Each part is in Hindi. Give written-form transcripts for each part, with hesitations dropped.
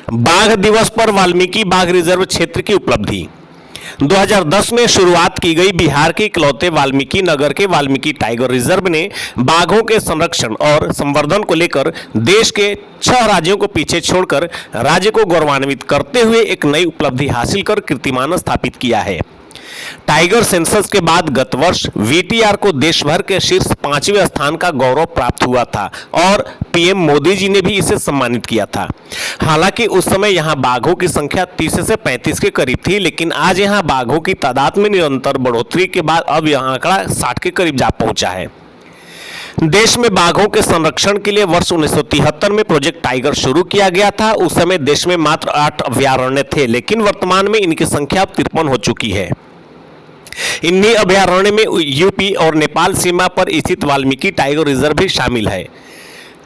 बाघ दिवस पर वाल्मीकि बाघ रिजर्व क्षेत्र की उपलब्धि। 2010 में शुरुआत की गई बिहार के इकलौते वाल्मीकि नगर के वाल्मीकि टाइगर रिजर्व ने बाघों के संरक्षण और संवर्धन को लेकर देश के 6 राज्यों को पीछे छोड़कर राज्य को गौरवान्वित करते हुए एक नई उपलब्धि हासिल कर कीर्तिमान स्थापित किया है। टाइगर सेंसस के बाद गत वर्ष वीटीआर को देश भर के शीर्ष 5वें स्थान का गौरव प्राप्त हुआ था और पीएम मोदी जी ने भी इसे सम्मानित किया था। हालांकि उस समय यहां बाघों की संख्या 30 से 35 के करीब थी, लेकिन आज यहां बाघों की तादाद में निरंतर बढ़ोतरी के बाद अब यह आंकड़ा 60 के करीब जा पहुंचा है। देश में बाघों के संरक्षण के लिए वर्ष 1973 में प्रोजेक्ट टाइगर शुरू किया गया था। उस समय देश में मात्र 8 अभयारण्य थे, लेकिन वर्तमान में इनकी संख्या 53 हो चुकी है। इन्हीं अभयारण्य में यूपी और नेपाल सीमा पर स्थित वाल्मीकि टाइगर रिजर्व भी शामिल है।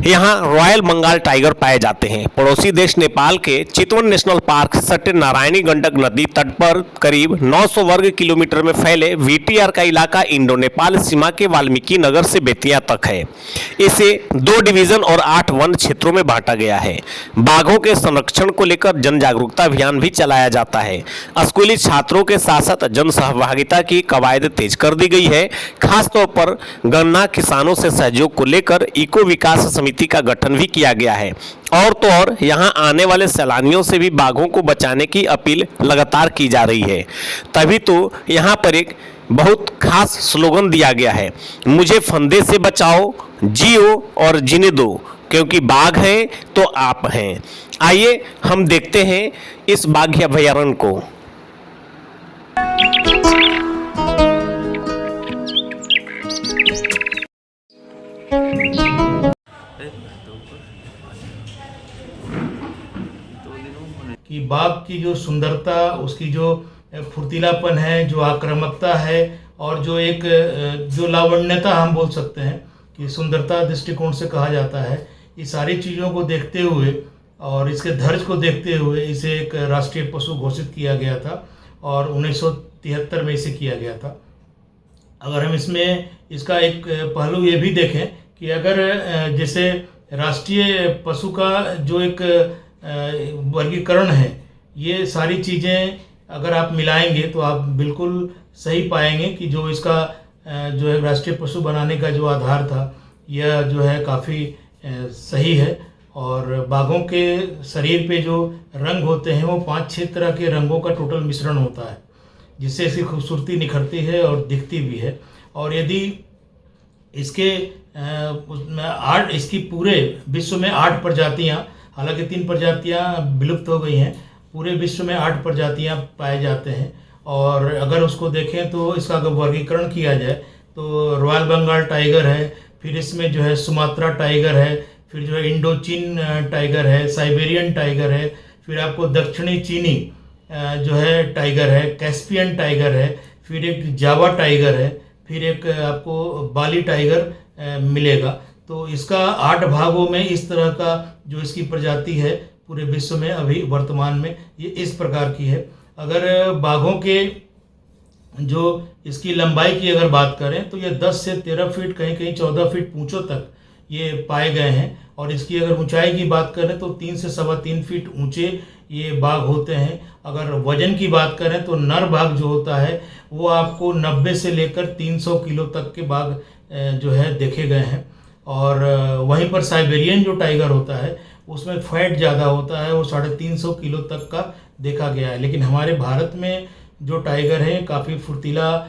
यहाँ रॉयल बंगाल टाइगर पाए जाते हैं। पड़ोसी देश नेपाल के चितवन नेशनल पार्क सटे नारायणी गंडक नदी तट पर करीब 900 वर्ग किलोमीटर में फैले वीटीआर का इलाका इंडो नेपाल सीमा के वाल्मीकि नगर से बेतिया तक है। इसे 2 डिवीजन और 8 वन क्षेत्रों में बांटा गया है। बाघों के संरक्षण को लेकर जन जागरूकता अभियान भी चलाया जाता है। स्कूली छात्रों के साथ साथ जन सहभागिता की कवायद तेज कर दी गई है। खासतौर पर गन्ना किसानों से सहयोग को लेकर इको विकास समिति का गठन भी किया गया है। और तो और यहां आने वाले सैलानियों से भी बाघों को बचाने की अपील लगातार की जा रही है। तभी तो यहां पर एक बहुत खास स्लोगन दिया गया है, मुझे फंदे से बचाओ, जियो और जीने दो, क्योंकि बाघ हैं तो आप हैं। आइए हम देखते हैं इस बाघ अभयारण्य को। कि बाघ की जो सुंदरता, उसकी जो फुर्तीलापन है, जो आक्रामकता है और जो एक जो लावण्यता हम बोल सकते हैं कि सुंदरता दृष्टिकोण से कहा जाता है, ये सारी चीज़ों को देखते हुए और इसके धैर्य को देखते हुए इसे एक राष्ट्रीय पशु घोषित किया गया था और 1973 में इसे किया गया था। अगर हम इसमें इसका एक पहलू ये भी देखें कि अगर जैसे राष्ट्रीय पशु का जो एक वर्गीकरण है, ये सारी चीज़ें अगर आप मिलाएंगे तो आप बिल्कुल सही पाएंगे कि जो इसका जो है राष्ट्रीय पशु बनाने का जो आधार था, यह जो है काफ़ी सही है। और बाघों के शरीर पे जो रंग होते हैं वो 5-6 तरह के रंगों का टोटल मिश्रण होता है, जिससे इसकी खूबसूरती निखरती है और दिखती भी है। और यदि इसके इसकी पूरे विश्व में 8 प्रजातियाँ, हालांकि 3 प्रजातियाँ विलुप्त हो गई हैं, पूरे विश्व में 8 प्रजातियाँ पाए जाते हैं। और अगर उसको देखें तो इसका अगर वर्गीकरण किया जाए तो रॉयल बंगाल टाइगर है, फिर इसमें जो है सुमात्रा टाइगर है, फिर जो है इंडो चीन टाइगर है, साइबेरियन टाइगर है, फिर आपको दक्षिणी चीनी जो है टाइगर है, कैस्पियन टाइगर है, फिर एक जावा टाइगर है, फिर एक आपको बाली टाइगर मिलेगा। तो इसका 8 भागों में इस तरह का जो इसकी प्रजाति है पूरे विश्व में अभी वर्तमान में ये इस प्रकार की है। अगर बाघों के जो इसकी लंबाई की अगर बात करें तो ये 10 से 13 फीट, कहीं कहीं 14 फीट पूंछों तक ये पाए गए हैं। और इसकी अगर ऊंचाई की बात करें तो 3 से 3.25 फीट ऊंचे ये बाघ होते हैं। अगर वजन की बात करें तो नर बाघ जो होता है वो आपको 90 से लेकर 300 किलो तक के बाघ जो है देखे गए हैं। और वहीं पर साइबेरियन जो टाइगर होता है उसमें फैट ज़्यादा होता है, वो 350 किलो तक का देखा गया है। लेकिन हमारे भारत में जो टाइगर है काफ़ी फुर्तीला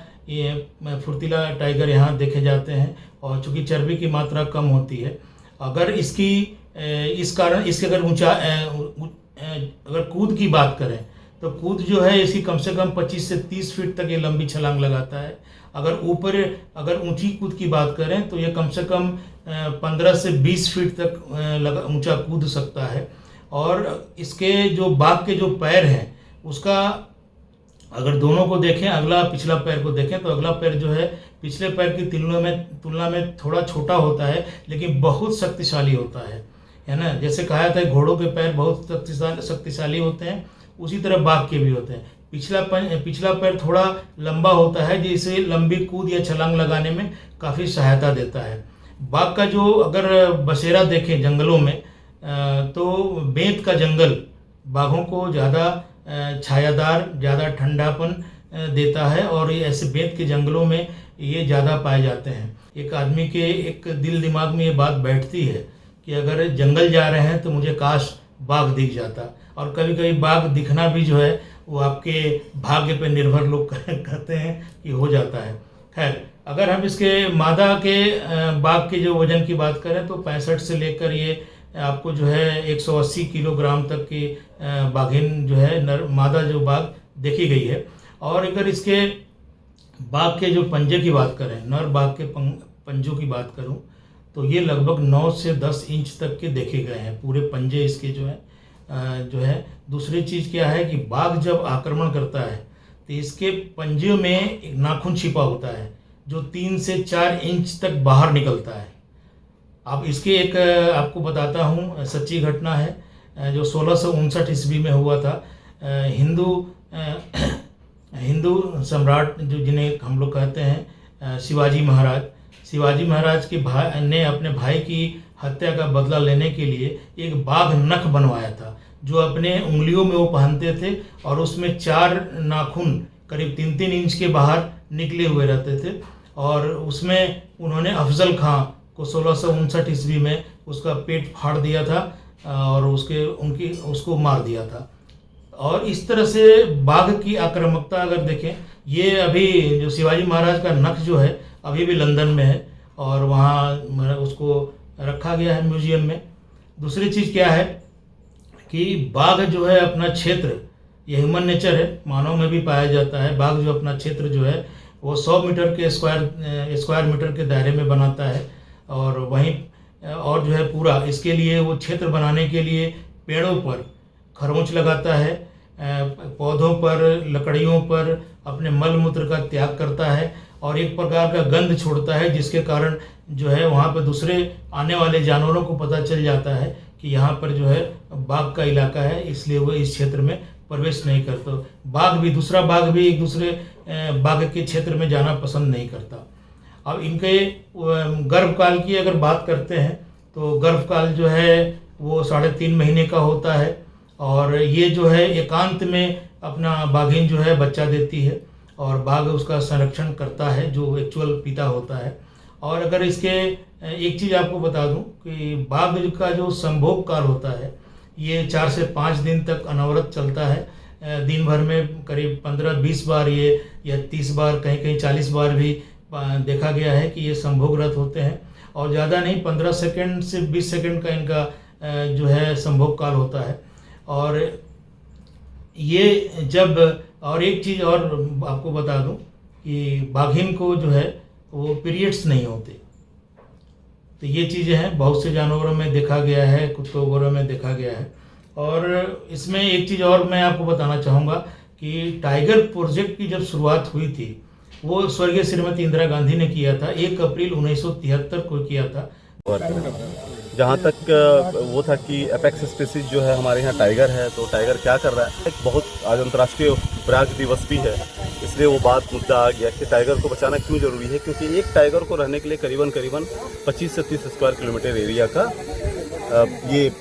टाइगर यहाँ देखे जाते हैं, और चूँकि चर्बी की मात्रा कम होती है। अगर इसकी इस कारण इसके अगर अगर कूद की बात करें तो कूद जो है इसकी कम से कम 25 से 30 फीट तक ये लंबी छलांग लगाता है। अगर ऊंची कूद की बात करें तो ये कम से कम 15 से 20 फीट तक ऊंचा कूद सकता है। और इसके जो बाघ के जो पैर हैं उसका अगर दोनों को देखें, अगला पिछला पैर को देखें, तो अगला पैर जो है पिछले पैर की तुलना में थोड़ा छोटा होता है, लेकिन बहुत शक्तिशाली होता है ना। जैसे कहा जाता है घोड़ों के पैर बहुत शक्तिशाली होते हैं, उसी तरह बाघ के भी होते हैं। पिछला पैर थोड़ा लंबा होता है, जिसे लंबी कूद या छलांग लगाने में काफ़ी सहायता देता है। बाघ का जो अगर बसेरा देखें जंगलों में तो बेंत का जंगल बाघों को ज़्यादा छायादार, ज़्यादा ठंडापन देता है और ये ऐसे बेंत के जंगलों में ये ज़्यादा पाए जाते हैं। एक आदमी के एक दिल दिमाग में ये बात बैठती है कि अगर जंगल जा रहे हैं तो मुझे काश बाघ दिख जाता, और कभी कभी बाघ दिखना भी जो है वो आपके भाग्य पर निर्भर लोग कहते हैं कि हो जाता है। खैर, अगर हम इसके मादा के बाघ के जो वज़न की बात करें तो 65 से लेकर ये आपको जो है 180 किलोग्राम तक की बाघिन जो है नर मादा जो बाघ देखी गई है। और अगर इसके बाघ के जो पंजे की बात करें, नर बाघ के पंजों की बात करूं तो ये लगभग 9 से 10 इंच तक के देखे गए हैं, पूरे पंजे इसके जो है। दूसरी चीज़ क्या है कि बाघ जब आक्रमण करता है तो इसके पंजे में एक नाखून छिपा होता है जो 3 से 4 इंच तक बाहर निकलता है। अब इसके एक आपको बताता हूँ, सच्ची घटना है जो 1659 ईस्वी में हुआ था। हिंदू सम्राट जो जिन्हें हम लोग कहते हैं शिवाजी महाराज के भाई ने अपने भाई की हत्या का बदला लेने के लिए एक बाघ नख बनवाया था जो अपने उंगलियों में वो पहनते थे, और उसमें 4 नाखून करीब 3-3 इंच के बाहर निकले हुए रहते थे। और उसमें उन्होंने अफजल खां को 1659 ईस्वी में उसका पेट फाड़ दिया था और उसको मार दिया था। और इस तरह से बाघ की आक्रामकता अगर देखें, ये अभी जो शिवाजी महाराज का नख जो है अभी भी लंदन में है और वहाँ उसको रखा गया है म्यूजियम में। दूसरी चीज़ क्या है कि बाघ जो है अपना क्षेत्र, ये ह्यूमन नेचर है, मानव में भी पाया जाता है। बाघ जो अपना क्षेत्र जो है वो 100 मीटर के स्क्वायर मीटर के दायरे में बनाता है, और वहीं और जो है पूरा इसके लिए वो क्षेत्र बनाने के लिए पेड़ों पर खरोंच लगाता है, पौधों पर, लकड़ियों पर अपने मल मूत्र का त्याग करता है और एक प्रकार का गंध छोड़ता है, जिसके कारण जो है वहाँ पर दूसरे आने वाले जानवरों को पता चल जाता है कि यहाँ पर जो है बाघ का इलाका है, इसलिए वो इस क्षेत्र में प्रवेश नहीं करता। दूसरा बाघ भी एक दूसरे बाघ के क्षेत्र में जाना पसंद नहीं करता। अब इनके गर्भकाल की अगर बात करते हैं तो गर्भकाल जो है वो 3.5 महीने का होता है, और ये जो है एकांत में अपना बाघिन जो है बच्चा देती है और बाघ उसका संरक्षण करता है जो एक्चुअल पिता होता है। और अगर इसके एक चीज़ आपको बता दूं कि बाघ का जो संभोग काल होता है ये 4 से 5 दिन तक अनवरत चलता है। दिन भर में करीब 15-20 बार ये या 30 बार, कहीं कहीं 40 बार भी देखा गया है कि ये संभोगरत होते हैं, और ज़्यादा नहीं 15 सेकंड से 20 सेकंड का इनका जो है संभोग काल होता है। और ये जब, और एक चीज़ और आपको बता दूं कि बाघिन को जो है वो पीरियड्स नहीं होते, तो ये चीज़ें हैं बहुत से जानवरों में देखा गया है, कुत्तों वगैरह में देखा गया है। और इसमें एक चीज़ और मैं आपको बताना चाहूँगा कि टाइगर प्रोजेक्ट की जब शुरुआत हुई थी वो स्वर्गीय श्रीमती इंदिरा गांधी ने किया था, 1 अप्रैल 1973 को किया था। और जहाँ तक वो था कि एपेक्स स्पीसीज जो है हमारे यहाँ टाइगर है, तो टाइगर क्या कर रहा है, एक बहुत आज अंतर्राष्ट्रीय व्याघ्र दिवस भी है, इसलिए वो मुद्दा आ गया कि टाइगर को बचाना क्यों जरूरी है, क्योंकि एक टाइगर को रहने के लिए करीबन 25 से 30 स्क्वायर किलोमीटर एरिया का ये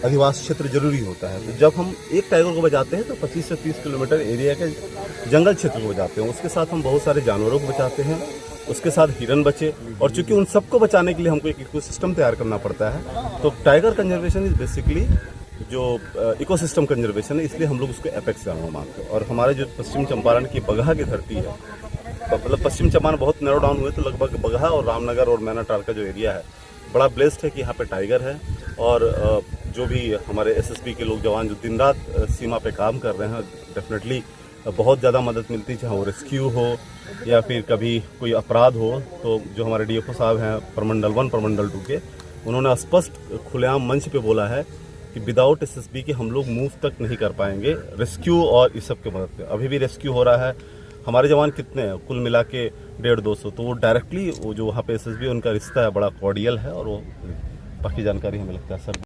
अधिवास क्षेत्र जरूरी होता है। तो जब हम एक टाइगर को बचाते हैं तो 25 से 30 किलोमीटर एरिया के जंगल क्षेत्र को बचाते हैं, उसके साथ हम बहुत सारे जानवरों को बचाते हैं, उसके साथ हिरन बचे, और चूंकि उन सबको बचाने के लिए हमको एक इकोसिस्टम तैयार करना पड़ता है। तो टाइगर कंजर्वेशन इज बेसिकली जो इकोसिस्टम कंजर्वेशन है, इसलिए हम लोग उसको एपेक्स जानवर मानते हैं। और हमारे जो पश्चिम चंपारण की बगहा की धरती है, मतलब पश्चिम चंपारण बहुत नैरो डाउन हुए तो लगभग बगहा और रामनगर और मैनाटार का जो एरिया है बड़ा ब्लेस्ड है कि यहाँ पे टाइगर है। और जो भी हमारे एसएसबी के लोग जवान जो दिन रात सीमा पे काम कर रहे हैं, डेफिनेटली बहुत ज़्यादा मदद मिलती है, चाहे वो रेस्क्यू हो या फिर कभी कोई अपराध हो। तो जो हमारे डीएफओ साहब हैं प्रमंडल 1 प्रमंडल 2 के, उन्होंने स्पष्ट खुलेआम मंच पे बोला है कि विदाउट एसएसबी के हम लोग मूव तक नहीं कर पाएंगे रेस्क्यू और इस सब के मदद से। अभी भी रेस्क्यू हो रहा है, हमारे जवान कितने हैं कुल मिला के 150-200, तो वो डायरेक्टली वो जो वहाँ पे एसएसबी उनका रिश्ता है बड़ा कॉर्डियल है, और वो बाकी जानकारी हमें लगता है सर